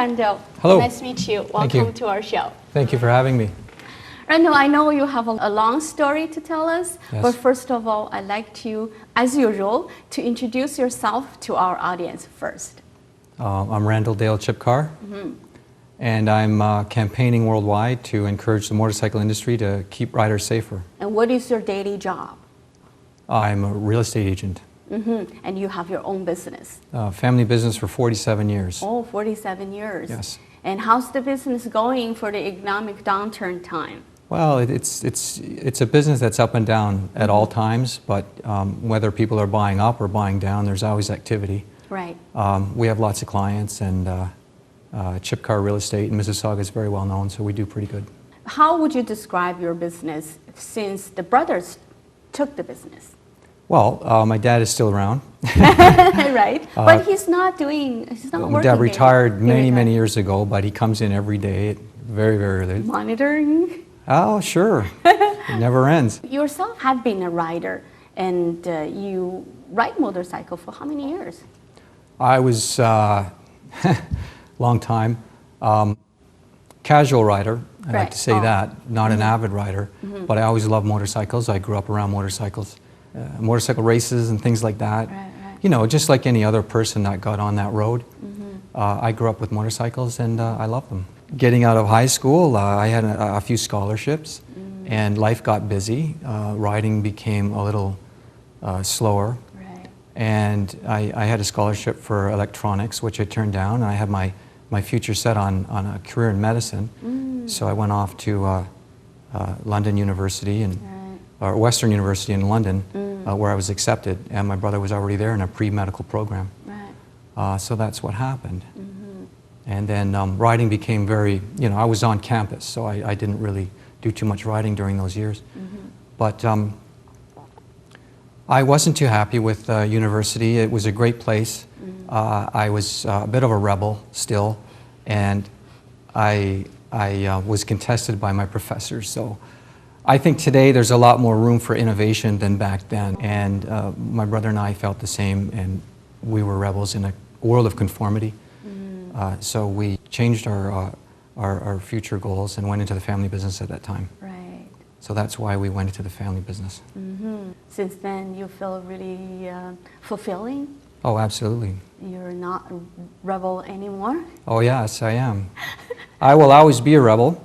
Randall. Hello. Nice to meet you. Thank you. Welcome to our show. Thank you for having me. Randall, I know you have a long story to tell us, Yes. but first of all, I'd like to, as usual, to introduce yourself to our audience first. I'm Randall Chipkar, and I'm campaigning worldwide to encourage the motorcycle industry to keep riders safer. And what is your daily job? I'm a real estate agent. And you have your own business. Family business for 47 years. Oh, 47 years. Yes. And how's the business going for the economic downturn time? Well, it's a business that's up and down at all times, but whether people are buying up or buying down, there's always activity. Right. We have lots of clients, and Chipkar Real Estate in Mississauga is very well known, so we do pretty good. How would you describe your business since the brothers took the business? Well, my dad is still around. Right, but he's not working. My dad retired anymore. many years ago, but he comes in every day, very, very early. Monitoring? Oh, sure. It never ends. Yourself have been a rider, and you ride motorcycle for how many years? I was, long time, casual rider, I like to say that, not an avid rider, but I always loved motorcycles. I grew up around motorcycles, motorcycle races and things like that. Right. You know, just like any other person that got on that road. I grew up with motorcycles, and I love them. Getting out of high school, I had a few scholarships, and life got busy. Riding became a little slower. Right. And I had a scholarship for electronics, which I turned down. And I had my future set on a career in medicine. So I went off to London University, or Western University in London, where I was accepted. And my brother was already there in a pre-medical program. Right. So that's what happened. And then riding became very, you know, I was on campus, so I didn't really do too much riding during those years. But I wasn't too happy with university. It was a great place. I was a bit of a rebel still, and I was contested by my professors. So I think today there's a lot more room for innovation than back then. And my brother and I felt the same, and we were rebels in a world of conformity. So we changed our future goals and went into the family business at that time. Right. So that's why we went into the family business. Since then, you feel really fulfilling? Oh, absolutely. You're not a rebel anymore? Oh, yes, I am. I will always be a rebel.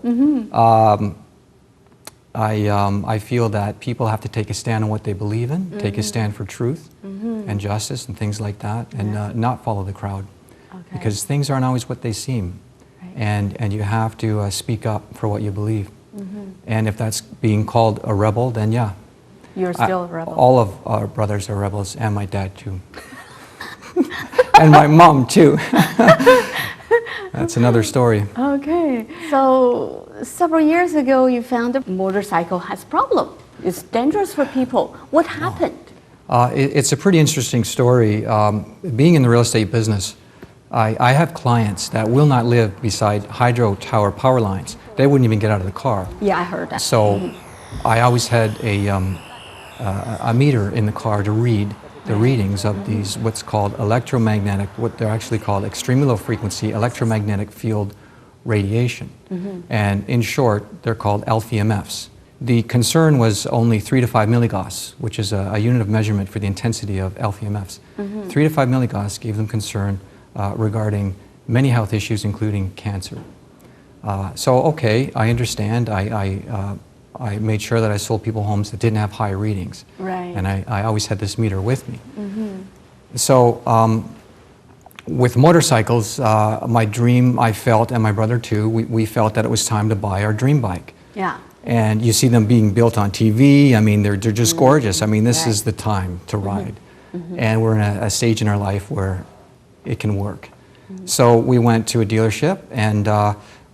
I feel that people have to take a stand on what they believe in, take a stand for truth and justice and things like that, and not follow the crowd. Okay. Because things aren't always what they seem. Right. And you have to speak up for what you believe. And if that's being called a rebel, then yeah. You're still a rebel. All of our brothers are rebels, and my dad too. And my mom too. That's another story. Okay. So several years ago, you found a motorcycle has problem. It's dangerous for people. What happened? It's a pretty interesting story. Being in the real estate business, I have clients that will not live beside hydro tower power lines. They wouldn't even get out of the car. Yeah, I heard that. So I always had a meter in the car to read the readings of these, what's called electromagnetic, what they're actually called extremely low frequency electromagnetic field radiation. And in short, they're called ELF EMFs. The concern was only 3 to 5 milligauss, which is a unit of measurement for the intensity of ELF EMFs. 3 to 5 milligauss gave them concern regarding many health issues, including cancer. So, okay, I understand. I made sure that I sold people homes that didn't have high readings. Right. And I always had this meter with me. So, with motorcycles, my dream, I felt, and my brother too, we felt that it was time to buy our dream bike. Yeah. And you see them being built on TV. I mean, they're just gorgeous. I mean, this is the time to ride. And we're in a stage in our life where it can work. So we went to a dealership, and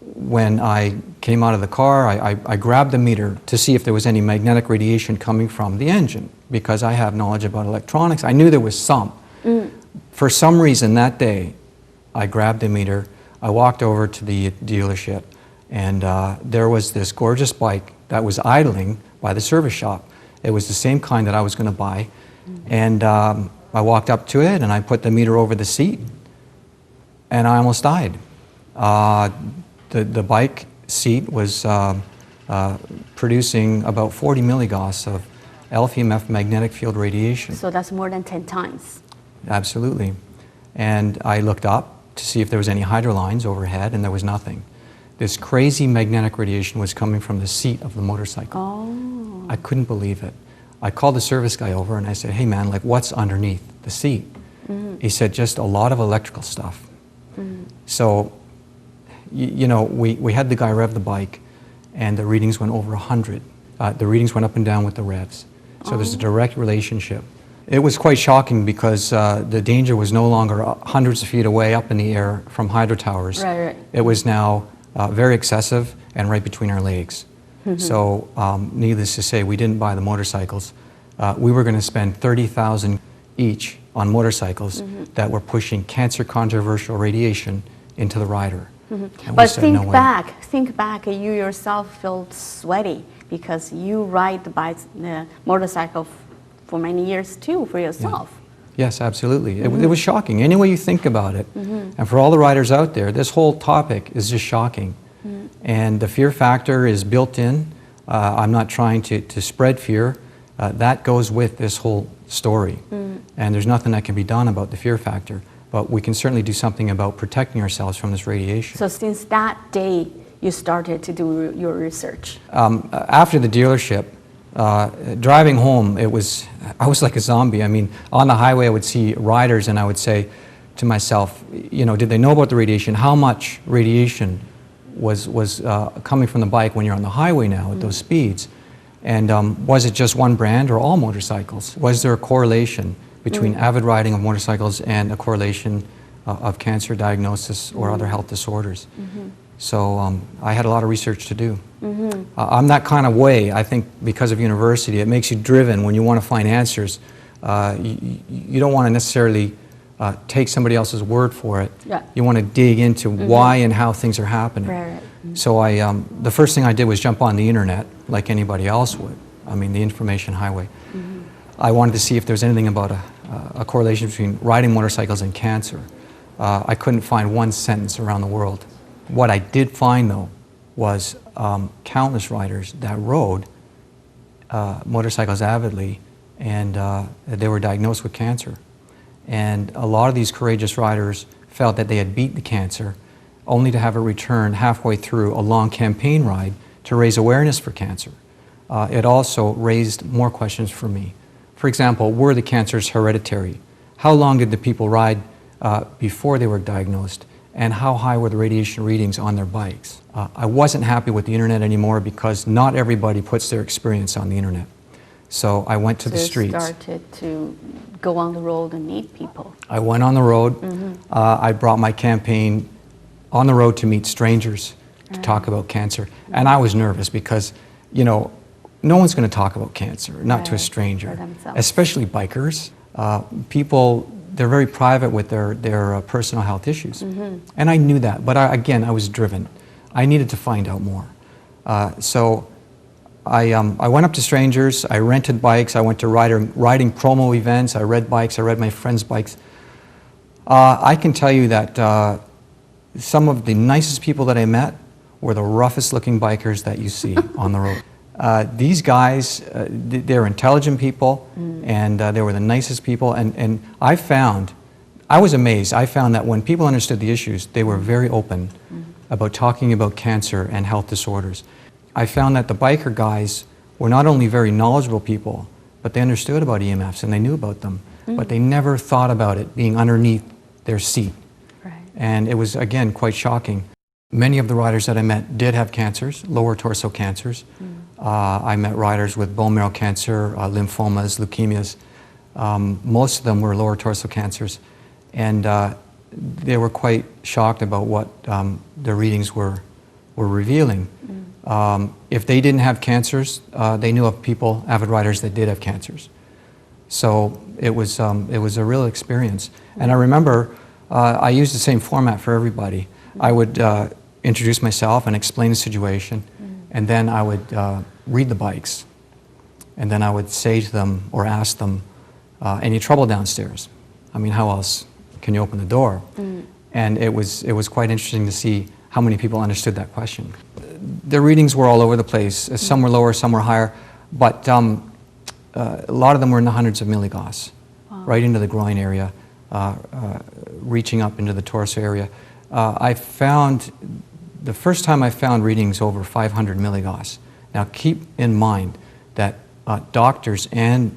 when I came out of the car, I grabbed the meter to see if there was any magnetic radiation coming from the engine, because I have knowledge about electronics. I knew there was some. For some reason that day, I grabbed the meter, I walked over to the dealership, and there was this gorgeous bike that was idling by the service shop. It was the same kind that I was going to buy. And I walked up to it, and I put the meter over the seat, and I almost died. The bike seat was producing about 40 milligauss of ELF EMF magnetic field radiation. So that's more than 10 times. Absolutely. And I looked up to see if there was any hydrolines overhead, and there was nothing. This crazy magnetic radiation was coming from the seat of the motorcycle. Oh. I couldn't believe it. I called the service guy over and I said, hey man, like what's underneath the seat? He said, just a lot of electrical stuff. So, you know, we had the guy rev the bike and the readings went over 100. The readings went up and down with the revs. So there's a direct relationship. It was quite shocking because the danger was no longer hundreds of feet away up in the air from hydro towers. Right. It was now very excessive and right between our legs. So needless to say, we didn't buy the motorcycles. We were going to spend $30,000 each on motorcycles that were pushing cancer controversial radiation into the rider. But think back, you yourself felt sweaty because you ride the motorcycle for many years too, for yourself. Yeah. Yes, absolutely. It was shocking, any way you think about it. And for all the riders out there, this whole topic is just shocking. And the fear factor is built in. I'm not trying to spread fear. That goes with this whole story. And there's nothing that can be done about the fear factor. But we can certainly do something about protecting ourselves from this radiation. So since that day, you started to do your research? After the dealership, driving home, I was like a zombie. I mean, on the highway I would see riders and I would say to myself, you know, did they know about the radiation? How much radiation was coming from the bike when you're on the highway now at those speeds? And was it just one brand or all motorcycles? Was there a correlation between avid riding of motorcycles and a correlation of cancer diagnosis or other health disorders? So I had a lot of research to do. I'm that kind of way. I think because of university, it makes you driven when you want to find answers. You don't want to necessarily take somebody else's word for it. You want to dig into why and how things are happening. So the first thing I did was jump on the internet like anybody else would. I mean, the information highway. I wanted to see if there's anything about a correlation between riding motorcycles and cancer. I couldn't find one sentence around the world. What I did find, though, was countless riders that rode motorcycles avidly, and they were diagnosed with cancer. And a lot of these courageous riders felt that they had beat the cancer, only to have it return halfway through a long campaign ride to raise awareness for cancer. It also raised more questions for me. For example, were the cancers hereditary? How long did the people ride before they were diagnosed? And how high were the radiation readings on their bikes? I wasn't happy with the internet anymore because not everybody puts their experience on the internet. So I went to the streets. You started to go on the road and meet people. I went on the road. I brought my campaign on the road to meet strangers to talk about cancer. And I was nervous because, you know, no one's going to talk about cancer, not to a stranger, especially bikers. People, they're very private with their personal health issues. And I knew that, but again, I was driven. I needed to find out more. So I went up to strangers, I rented bikes, I went to riding promo events, I read bikes, I read my friends' bikes. I can tell you that some of the nicest people that I met were the roughest looking bikers that you see on the road. These guys, they're intelligent people, and they were the nicest people, and I was amazed. I found that when people understood the issues, they were very open about talking about cancer and health disorders. I found that the biker guys were not only very knowledgeable people, but they understood about EMFs and they knew about them, but they never thought about it being underneath their seat. And it was, again, quite shocking. Many of the riders that I met did have cancers, lower torso cancers. I met riders with bone marrow cancer, lymphomas, leukemias. Most of them were lower torso cancers. And they were quite shocked about what their readings were revealing. If they didn't have cancers, they knew of people, avid riders, that did have cancers. So it was a real experience. And I remember I used the same format for everybody. I would introduce myself and explain the situation, and then I would read the bikes. And then I would say to them or ask them, any trouble downstairs? I mean, how else can you open the door? And it was quite interesting to see how many people understood that question. The readings were all over the place. Some were lower, some were higher, but a lot of them were in the hundreds of milligauss, right into the groin area, reaching up into the torso area. The first time I found readings over 500 milligauss. Now keep in mind that doctors and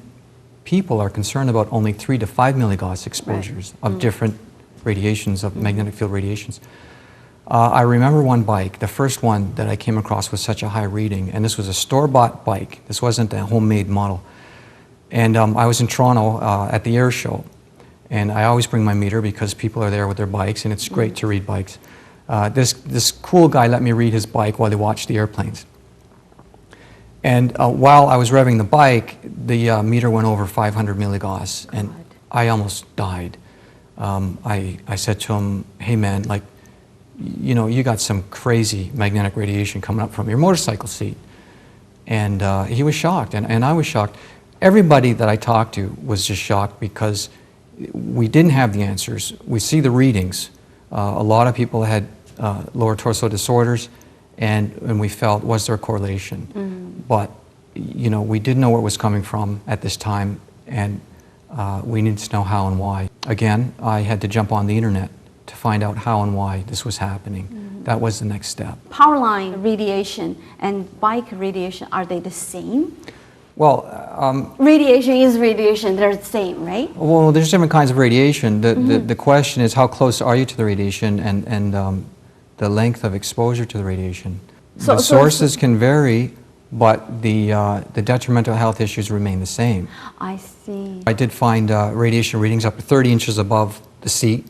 people are concerned about only 3 to 5 milligauss exposures of different radiations, of magnetic field radiations. I remember one bike, the first one that I came across with such a high reading, and this was a store-bought bike. This wasn't a homemade model. And I was in Toronto at the air show, and I always bring my meter because people are there with their bikes, and it's great to read bikes. This cool guy let me read his bike while they watched the airplanes. And while I was revving the bike, the meter went over 500 milligauss, and I almost died. I said to him, hey man, like, you know, you got some crazy magnetic radiation coming up from your motorcycle seat. And he was shocked, and I was shocked. Everybody that I talked to was just shocked because we didn't have the answers. We see the readings. A lot of people had lower torso disorders, and we felt, was there a correlation? But, you know, we didn't know where it was coming from at this time, and we needed to know how and why. Again, I had to jump on the internet to find out how and why this was happening. That was the next step. Powerline radiation and bike radiation, are they the same? Well, radiation is radiation, they're the same, right? Well, there's different kinds of radiation. The question is, how close are you to the radiation, and the length of exposure to the radiation. The sources can vary, but the detrimental health issues remain the same. I see. I did find radiation readings up to 30 inches above the seat,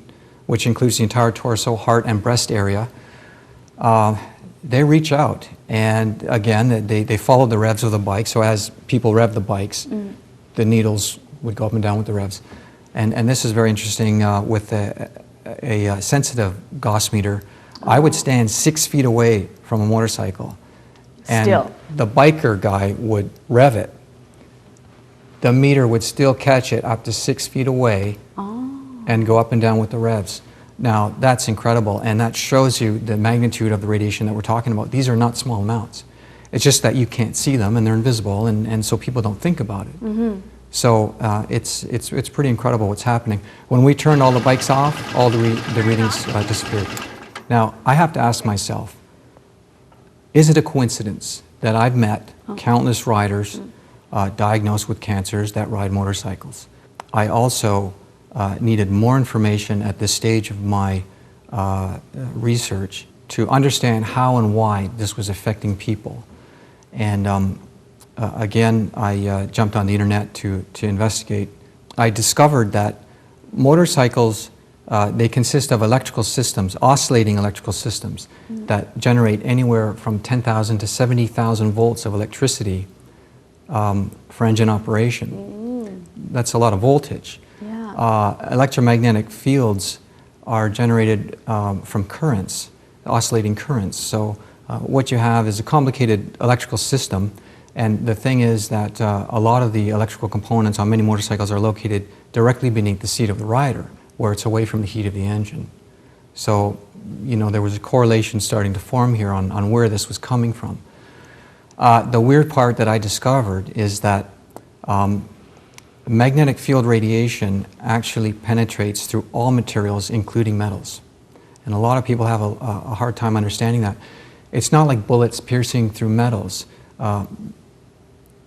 which includes the entire torso, heart, and breast area. They reach out, and again, they follow the revs of the bike, so as people rev the bikes, the needles would go up and down with the revs. And this is very interesting with a sensitive Gauss meter. I would stand 6 feet away from a motorcycle, and the biker guy would rev it. The meter would still catch it up to 6 feet away and go up and down with the revs. Now, that's incredible, and that shows you the magnitude of the radiation that we're talking about. These are not small amounts. It's just that you can't see them, and they're invisible, and so people don't think about it. So it's pretty incredible what's happening. When we turned all the bikes off, all the readings disappeared. Now, I have to ask myself, is it a coincidence that I've met countless riders diagnosed with cancers that ride motorcycles? I also needed more information at this stage of my research to understand how and why this was affecting people. And again, I jumped on the internet to investigate. I discovered that motorcycles, they consist of electrical systems, oscillating electrical systems that generate anywhere from 10,000 to 70,000 volts of electricity for engine operation. That's a lot of voltage. Electromagnetic fields are generated from currents, oscillating currents. So what you have is a complicated electrical system, and the thing is that a lot of the electrical components on many motorcycles are located directly beneath the seat of the rider, where it's away from the heat of the engine. So, you know, there was a correlation starting to form here on where this was coming from. The weird part that I discovered is that magnetic field radiation actually penetrates through all materials, including metals. And a lot of people have a hard time understanding that. It's not like bullets piercing through metals.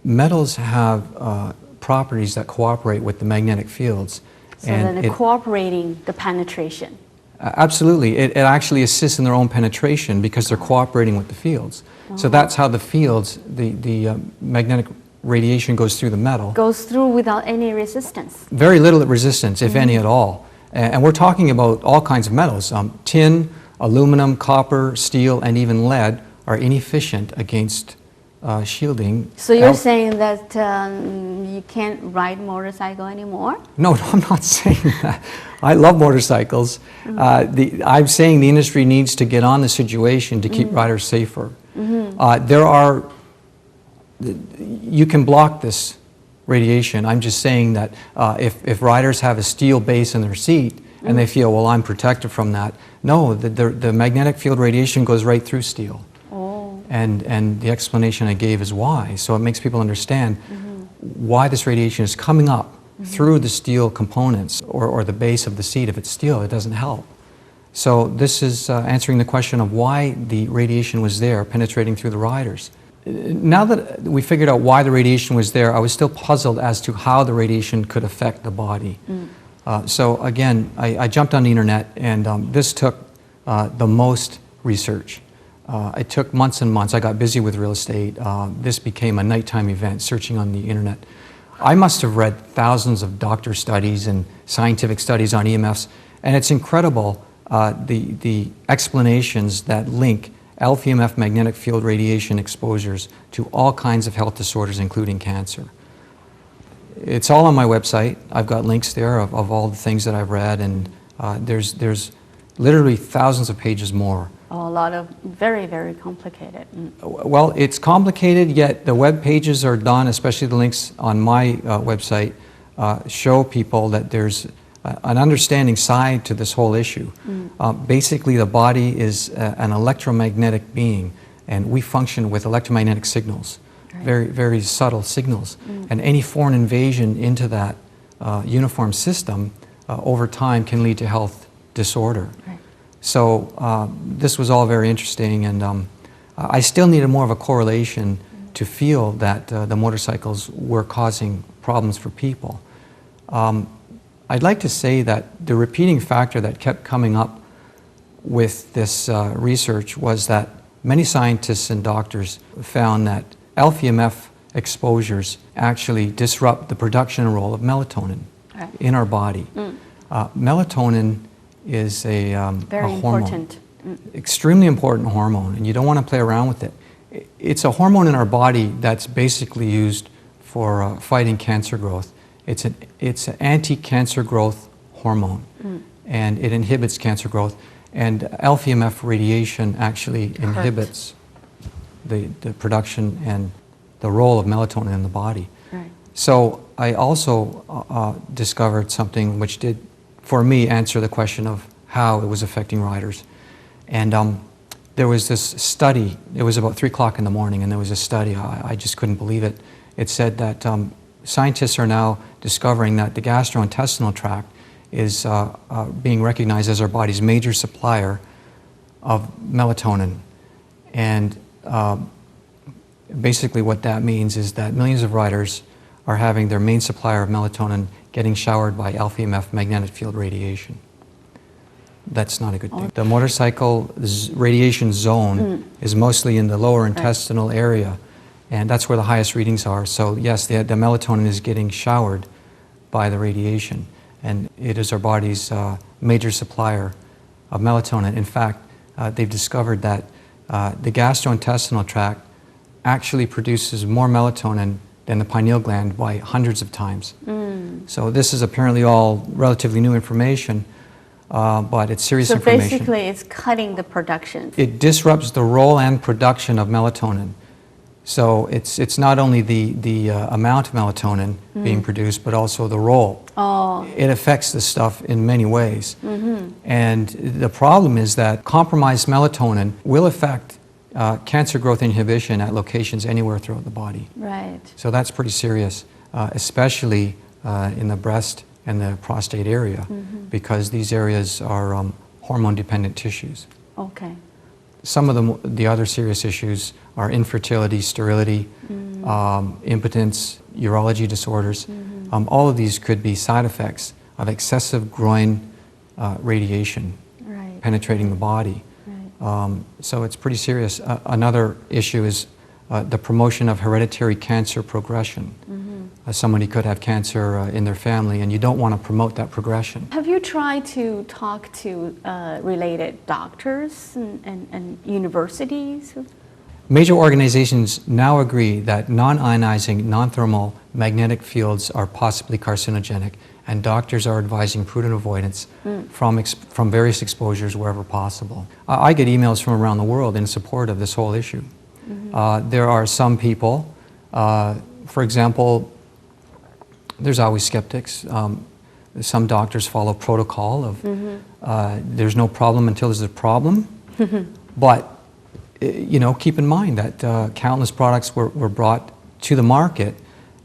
Metals have properties that cooperate with the magnetic fields. So then they're cooperating the penetration. Absolutely. It actually assists in their own penetration because they're cooperating with the fields. So that's how the fields, the magnetic radiation goes through the metal. Goes through without any resistance. Very little resistance, if any at all. And we're talking about all kinds of metals. Tin, aluminum, copper, steel, and even lead are inefficient against shielding. So you're saying that you can't ride motorcycle anymore? No, I'm not saying that. I love motorcycles. I'm saying the industry needs to get on the situation to keep riders safer. You can block this radiation. I'm just saying that if riders have a steel base in their seat and they feel, well, I'm protected from that. No, the magnetic field radiation goes right through steel. Oh. And the explanation I gave is why. So it makes people understand why this radiation is coming up through the steel components or the base of the seat. If it's steel, it doesn't help. So this is answering the question of why the radiation was there, penetrating through the riders. Now that we figured out why the radiation was there, I was still puzzled as to how the radiation could affect the body. So again, I jumped on the internet, and this took the most research. It took months and months. I got busy with real estate. This became a nighttime event, searching on the internet. I must have read thousands of doctor studies and scientific studies on EMFs, and it's incredible the explanations that link ELF EMF magnetic field radiation exposures to all kinds of health disorders, including cancer. It's all on my website. I've got links there of all the things that I've read, and there's literally thousands of pages more. Oh, a lot of very, very complicated. Well, it's complicated, yet the web pages are done, especially the links on my website, show people that there's an understanding side to this whole issue. Basically, the body is an electromagnetic being, and we function with electromagnetic signals, very, very subtle signals. And any foreign invasion into that uniform system over time can lead to health disorder. So this was all very interesting, and I still needed more of a correlation to feel that the motorcycles were causing problems for people. I'd like to say that the repeating factor that kept coming up with this research was that many scientists and doctors found that ELF EMF exposures actually disrupt the production and role of melatonin in our body. Melatonin is a hormone. Important. Extremely important hormone, and you don't want to play around with it. It's a hormone in our body that's basically used for fighting cancer growth. It's an anti-cancer growth hormone, and it inhibits cancer growth. And ELF EMF radiation actually inhibits the production and the role of melatonin in the body. So I also discovered something which did, for me, answer the question of how it was affecting riders. And there was this study. It was about 3 o'clock in the morning, and there was a study. I just couldn't believe it. It said that scientists are now discovering that the gastrointestinal tract is being recognized as our body's major supplier of melatonin. And basically what that means is that millions of riders are having their main supplier of melatonin getting showered by ELF EMF magnetic field radiation. That's not a good thing. The motorcycle radiation zone is mostly in the lower intestinal area, and that's where the highest readings are. So yes, the melatonin is getting showered by the radiation, and it is our body's major supplier of melatonin. In fact, they've discovered that the gastrointestinal tract actually produces more melatonin than the pineal gland by hundreds of times. So this is apparently all relatively new information, but it's serious information. So basically it's cutting the production. It disrupts the role and production of melatonin. So it's not only the amount of melatonin being produced, but also the role. It affects the stuff in many ways. And the problem is that compromised melatonin will affect cancer growth inhibition at locations anywhere throughout the body. So that's pretty serious, especially in the breast and the prostate area, because these areas are hormone-dependent tissues. Some of the other serious issues are infertility, sterility, impotence, urology disorders. All of these could be side effects of excessive groin radiation penetrating the body. So it's pretty serious. Another issue is the promotion of hereditary cancer progression. Somebody could have cancer in their family, and you don't want to promote that progression. Have you tried to talk to related doctors and universities? Major organizations now agree that non-ionizing, non-thermal magnetic fields are possibly carcinogenic, and doctors are advising prudent avoidance from various exposures wherever possible. I get emails from around the world in support of this whole issue. There are some people, for example, there's always skeptics, Some doctors follow protocol of there's no problem until there's a problem. But you know, keep in mind that countless products were brought to the market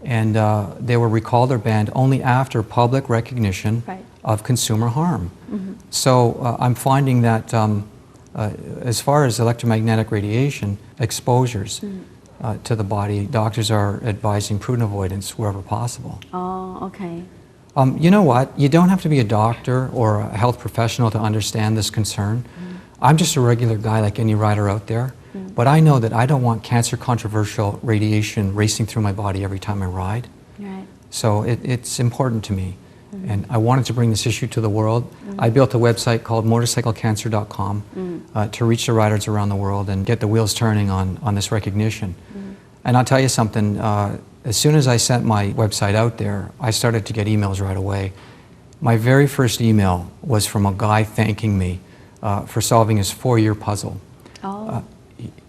and they were recalled or banned only after public recognition of consumer harm. So I'm finding that as far as electromagnetic radiation exposures to the body, doctors are advising prudent avoidance wherever possible. Oh, okay. You know what? You don't have to be a doctor or a health professional to understand this concern. I'm just a regular guy like any rider out there, but I know that I don't want cancer-controversial radiation racing through my body every time I ride. Right. So it's important to me, and I wanted to bring this issue to the world. I built a website called motorcyclecancer.com to reach the riders around the world and get the wheels turning on this recognition. And I'll tell you something, as soon as I sent my website out there, I started to get emails right away. My very first email was from a guy thanking me for solving his 4-year puzzle. Oh.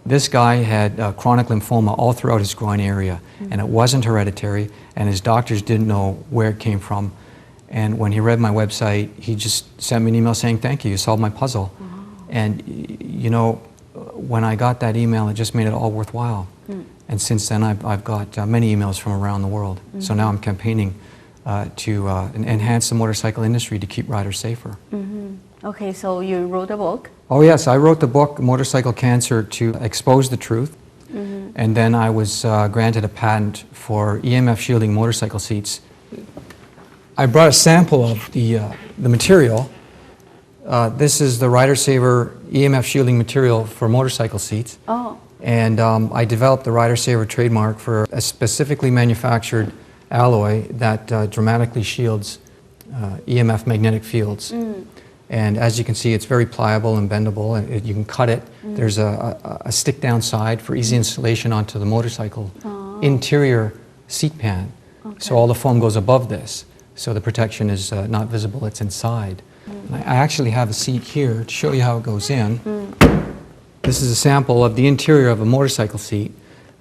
This guy had chronic lymphoma all throughout his groin area, and it wasn't hereditary, and his doctors didn't know where it came from. And when he read my website, he just sent me an email saying, "Thank you, you solved my puzzle." And you know, when I got that email, it just made it all worthwhile. And since then, I've got many emails from around the world. So now I'm campaigning to enhance the motorcycle industry to keep riders safer. Okay, so you wrote a book? Oh yes, I wrote the book, Motorcycle Cancer, to expose the truth. And then I was granted a patent for EMF shielding motorcycle seats. I brought a sample of the material. This is the Rider Saver EMF shielding material for motorcycle seats. Oh. And I developed the Rider Saver trademark for a specifically manufactured alloy that dramatically shields EMF magnetic fields. And as you can see, it's very pliable and bendable, and you can cut it. There's a stick down side for easy installation onto the motorcycle interior seat pan. So all the foam goes above this, so the protection is not visible, it's inside. And I actually have a seat here to show you how it goes in. This is a sample of the interior of a motorcycle seat.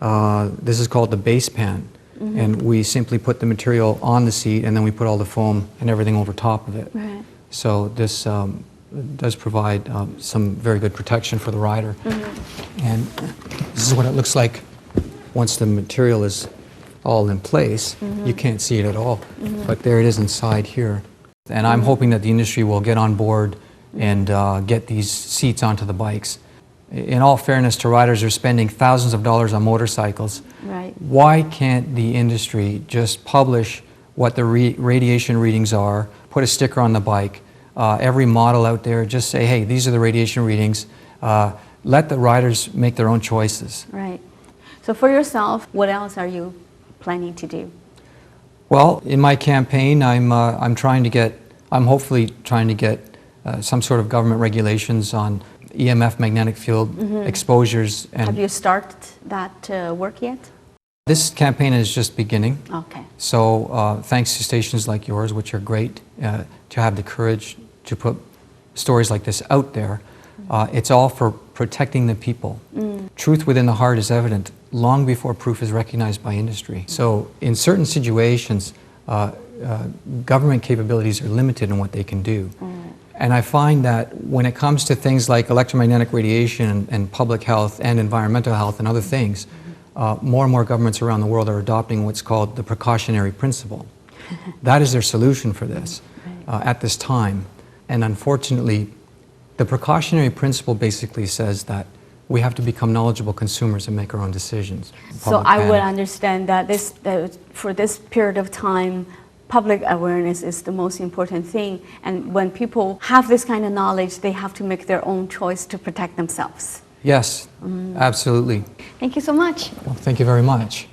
This is called the base pan. And we simply put the material on the seat, and then we put all the foam and everything over top of it. Right. So this does provide some very good protection for the rider. And this is what it looks like once the material is all in place. You can't see it at all, but there it is inside here. And I'm hoping that the industry will get on board and get these seats onto the bikes. In all fairness to riders, they're spending thousands of dollars on motorcycles. Right. Why can't the industry just publish what the radiation readings are, put a sticker on the bike, every model out there, just say, hey, these are the radiation readings. Let the riders make their own choices. Right. So for yourself, what else are you planning to do? Well, in my campaign, I'm hopefully trying to get some sort of government regulations on EMF magnetic field exposures. And have you started that work yet? This campaign is just beginning. Okay. So thanks to stations like yours, which are great, to have the courage to put stories like this out there. It's all for protecting the people. Truth within the heart is evident long before proof is recognized by industry. So in certain situations, government capabilities are limited in what they can do. And I find that when it comes to things like electromagnetic radiation and public health and environmental health and other things, more and more governments around the world are adopting what's called the precautionary principle. That is their solution for this at this time. And unfortunately, the precautionary principle basically says that we have to become knowledgeable consumers and make our own decisions. So I would understand that for this period of time, public awareness is the most important thing. And when people have this kind of knowledge, they have to make their own choice to protect themselves. Yes, absolutely. Thank you so much. Well, thank you very much.